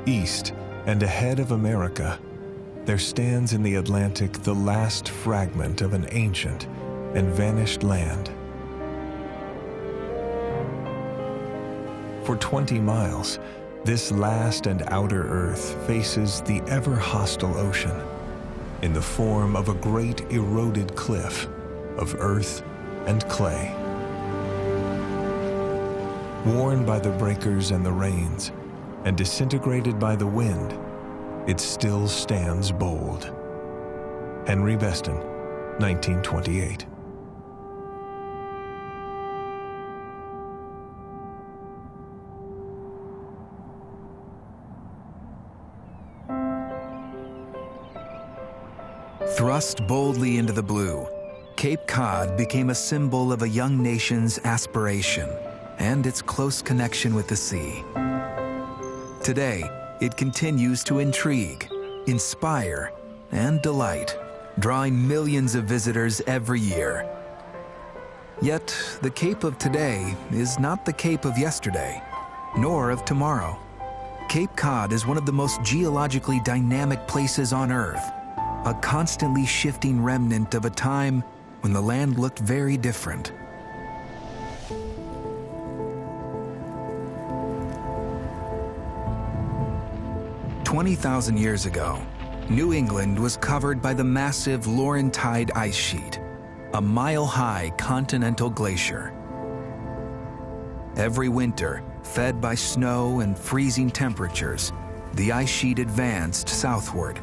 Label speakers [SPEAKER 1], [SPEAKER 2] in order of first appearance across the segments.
[SPEAKER 1] East and ahead of America, there stands in the Atlantic the last fragment of an ancient and vanished land. For 20 miles, this last and outer Earth faces the ever-hostile ocean in the form of a great eroded cliff of earth and clay. Worn by the breakers and the rains, and disintegrated by the wind, it still stands bold. Henry Beston, 1928.
[SPEAKER 2] Thrust boldly into the blue, Cape Cod became a symbol of a young nation's aspiration and its close connection with the sea. Today, it continues to intrigue, inspire, and delight, drawing millions of visitors every year. Yet, the Cape of today is not the Cape of yesterday, nor of tomorrow. Cape Cod is one of the most geologically dynamic places on Earth, a constantly shifting remnant of a time when the land looked very different. "20,000 years ago, New England was covered by the massive Laurentide ice sheet, a mile-high continental glacier. Every winter, fed by snow and freezing temperatures, the ice sheet advanced southward,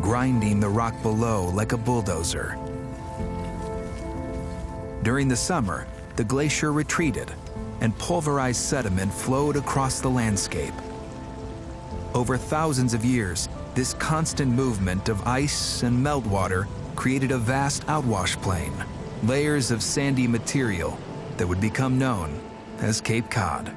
[SPEAKER 2] grinding the rock below like a bulldozer. During the summer, the glacier retreated, and pulverized sediment flowed across the landscape. Over thousands of years, this constant movement of ice and meltwater created a vast outwash plain, layers of sandy material that would become known as Cape Cod.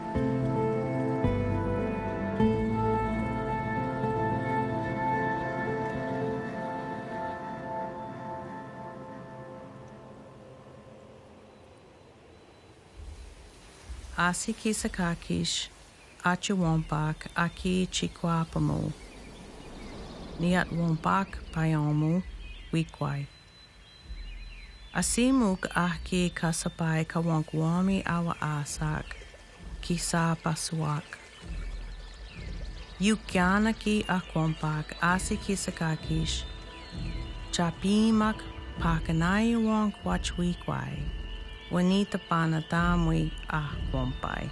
[SPEAKER 3] Asi Kisakakish, Achi Wompak, Aki Chikwapamu, Niat Wompak, Payamu, Wikwai. Asimuk Aki Kasapai Kawankwami Awa Asak, Kisa Pasuak. Yukyanaki Akwompak, Asi Kisakakish, Chapimak, Pakanai Wonk Watch Wikwai. Wanita Panatamwi Ahwompai.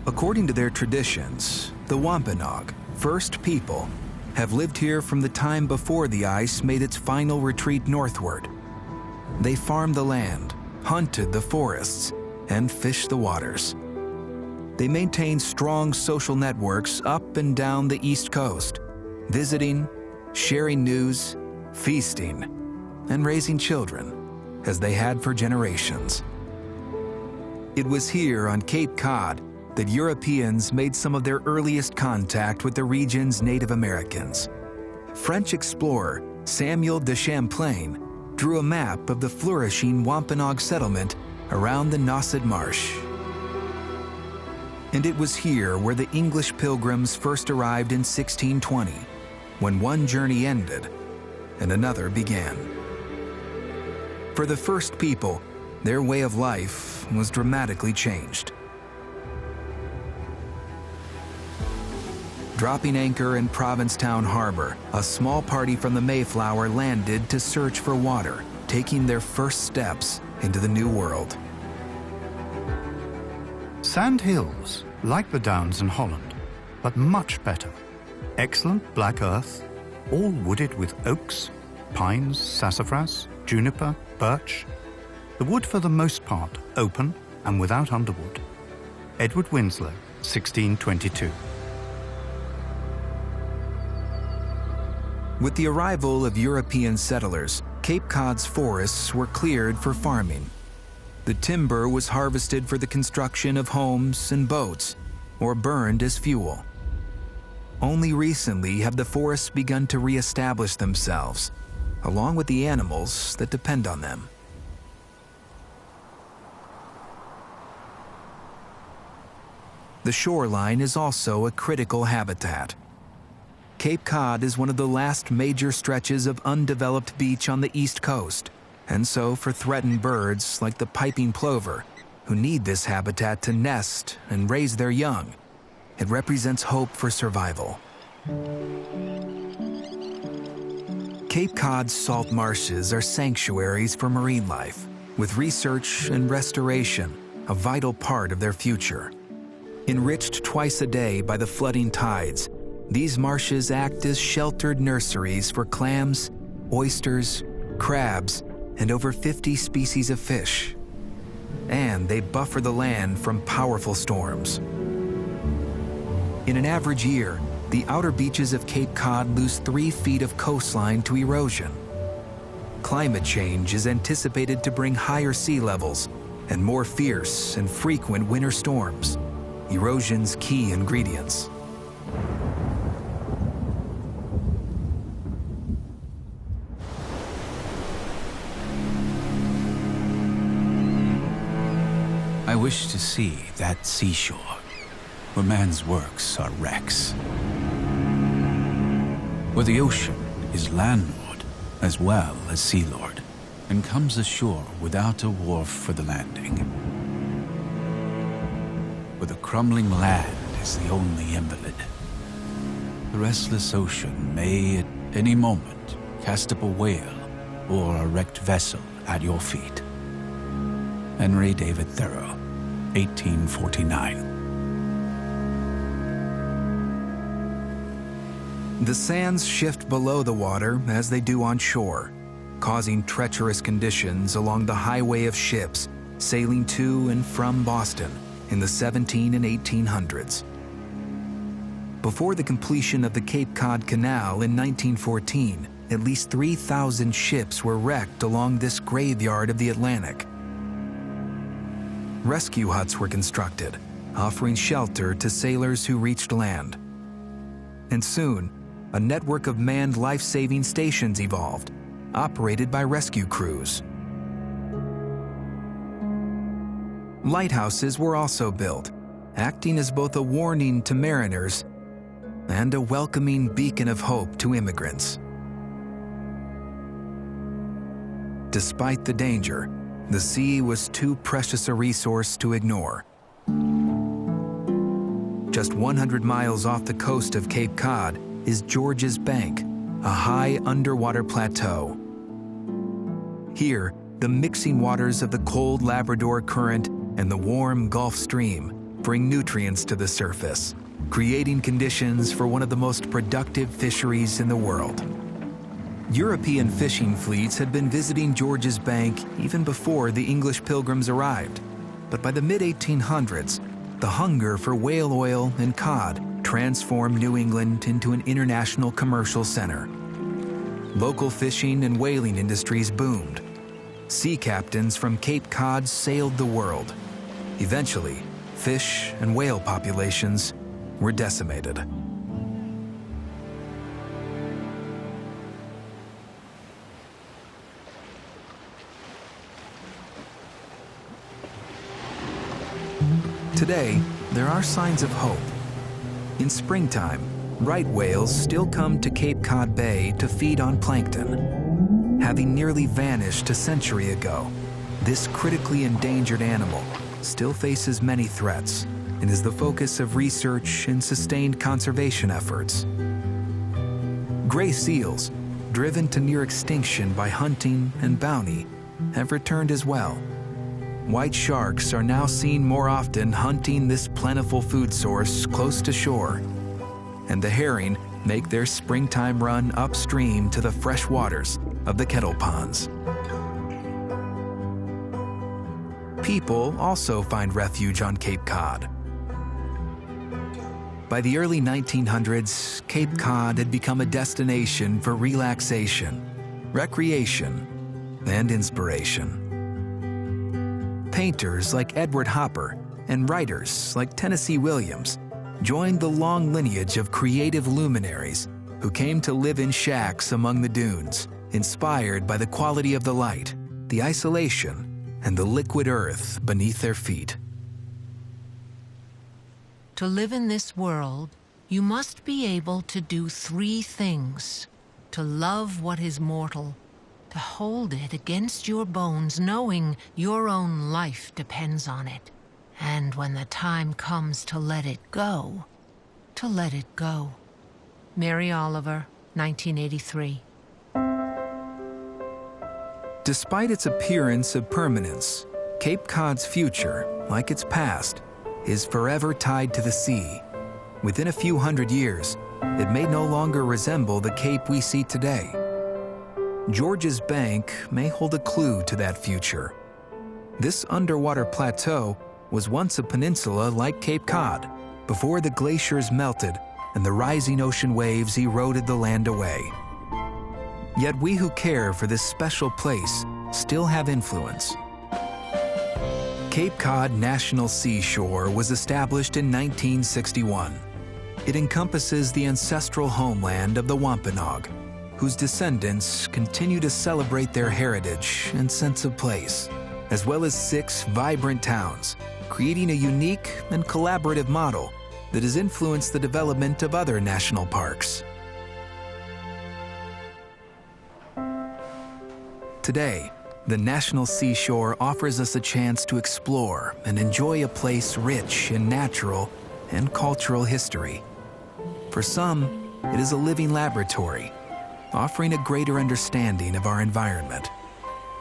[SPEAKER 2] According to their traditions, the Wampanoag, first people, have lived here from the time before the ice made its final retreat northward. They farmed the land, hunted the forests, and fished the waters. They maintained strong social networks up and down the East Coast, visiting, sharing news, feasting, and raising children, as they had for generations. It was here on Cape Cod that Europeans made some of their earliest contact with the region's Native Americans. French explorer Samuel de Champlain drew a map of the flourishing Wampanoag settlement around the Nauset Marsh. And it was here where the English pilgrims first arrived in 1620, when one journey ended and another began. For the first people, their way of life was dramatically changed. Dropping anchor in Provincetown Harbor, a small party from the Mayflower landed to search for water, taking their first steps into the New World.
[SPEAKER 4] Sand hills, like the Downs in Holland, but much better. Excellent black earth, all wooded with oaks, pines, sassafras, juniper, birch. The wood for the most part open and without underwood. Edward Winslow, 1622.
[SPEAKER 2] With the arrival of European settlers, Cape Cod's forests were cleared for farming. The timber was harvested for the construction of homes and boats, or burned as fuel. Only recently have the forests begun to reestablish themselves, along with the animals that depend on them. The shoreline is also a critical habitat. Cape Cod is one of the last major stretches of undeveloped beach on the East Coast, and so for threatened birds like the piping plover, who need this habitat to nest and raise their young, it represents hope for survival. Cape Cod's salt marshes are sanctuaries for marine life, with research and restoration a vital part of their future. Enriched twice a day by the flooding tides, these marshes act as sheltered nurseries for clams, oysters, crabs, and over 50 species of fish. And they buffer the land from powerful storms. In an average year, the outer beaches of Cape Cod lose 3 feet of coastline to erosion. Climate change is anticipated to bring higher sea levels and more fierce and frequent winter storms, erosion's key ingredients.
[SPEAKER 5] I wish to see that seashore, where man's works are wrecks. Where the ocean is landlord as well as sea lord, and comes ashore without a wharf for the landing. Where the crumbling land is the only invalid. The restless ocean may at any moment cast up a whale or a wrecked vessel at your feet. Henry David Thoreau, 1849.
[SPEAKER 2] The sands shift below the water as they do on shore, causing treacherous conditions along the highway of ships sailing to and from Boston in the 1700s and 1800s. Before the completion of the Cape Cod Canal in 1914, at least 3,000 ships were wrecked along this graveyard of the Atlantic. Rescue huts were constructed, offering shelter to sailors who reached land. And soon, a network of manned life-saving stations evolved, operated by rescue crews. Lighthouses were also built, acting as both a warning to mariners and a welcoming beacon of hope to immigrants. Despite the danger, the sea was too precious a resource to ignore. Just 100 miles off the coast of Cape Cod is George's Bank, a high underwater plateau. Here, the mixing waters of the cold Labrador Current and the warm Gulf Stream bring nutrients to the surface, creating conditions for one of the most productive fisheries in the world. European fishing fleets had been visiting George's Bank even before the English pilgrims arrived, but by the mid-1800s, the hunger for whale oil and cod transformed New England into an international commercial center. Local fishing and whaling industries boomed. Sea captains from Cape Cod sailed the world. Eventually, fish and whale populations were decimated. Today, there are signs of hope. In springtime, right whales still come to Cape Cod Bay to feed on plankton. Having nearly vanished a century ago, this critically endangered animal still faces many threats and is the focus of research and sustained conservation efforts. Gray seals, driven to near extinction by hunting and bounty, have returned as well. White sharks are now seen more often hunting this plentiful food source close to shore, and the herring make their springtime run upstream to the fresh waters of the kettle ponds. People also find refuge on Cape Cod. By the early 1900s, Cape Cod had become a destination for relaxation, recreation, and inspiration. Painters like Edward Hopper and writers like Tennessee Williams joined the long lineage of creative luminaries who came to live in shacks among the dunes, inspired by the quality of the light, the isolation, and the liquid earth beneath their feet.
[SPEAKER 6] To live in this world, you must be able to do 3 things. To love what is mortal, to hold it against your bones, knowing your own life depends on it. And when the time comes to let it go, to let it go. Mary Oliver, 1983.
[SPEAKER 2] Despite its appearance of permanence, Cape Cod's future, like its past, is forever tied to the sea. Within a few hundred years, it may no longer resemble the Cape we see today. George's Bank may hold a clue to that future. This underwater plateau was once a peninsula like Cape Cod, before the glaciers melted and the rising ocean waves eroded the land away. Yet we who care for this special place still have influence. Cape Cod National Seashore was established in 1961. It encompasses the ancestral homeland of the Wampanoag, whose descendants continue to celebrate their heritage and sense of place, as well as 6 vibrant towns, creating a unique and collaborative model that has influenced the development of other national parks. Today, the National Seashore offers us a chance to explore and enjoy a place rich in natural and cultural history. For some, it is a living laboratory, offering a greater understanding of our environment.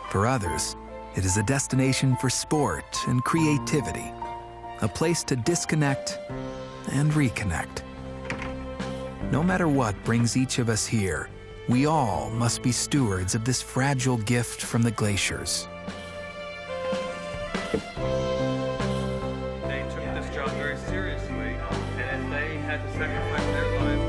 [SPEAKER 2] For others, it is a destination for sport and creativity, a place to disconnect and reconnect. No matter what brings each of us here, we all must be stewards of this fragile gift from the glaciers.
[SPEAKER 7] They took this job very seriously, and they had to sacrifice their lives.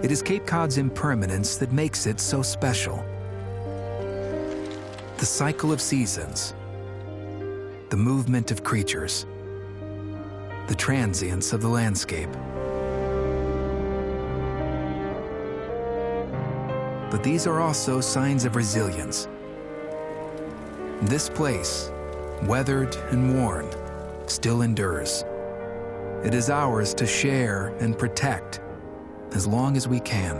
[SPEAKER 2] It is Cape Cod's impermanence that makes it so special. The cycle of seasons, the movement of creatures, the transience of the landscape. But these are also signs of resilience. This place, weathered and worn, still endures. It is ours to share and protect as long as we can.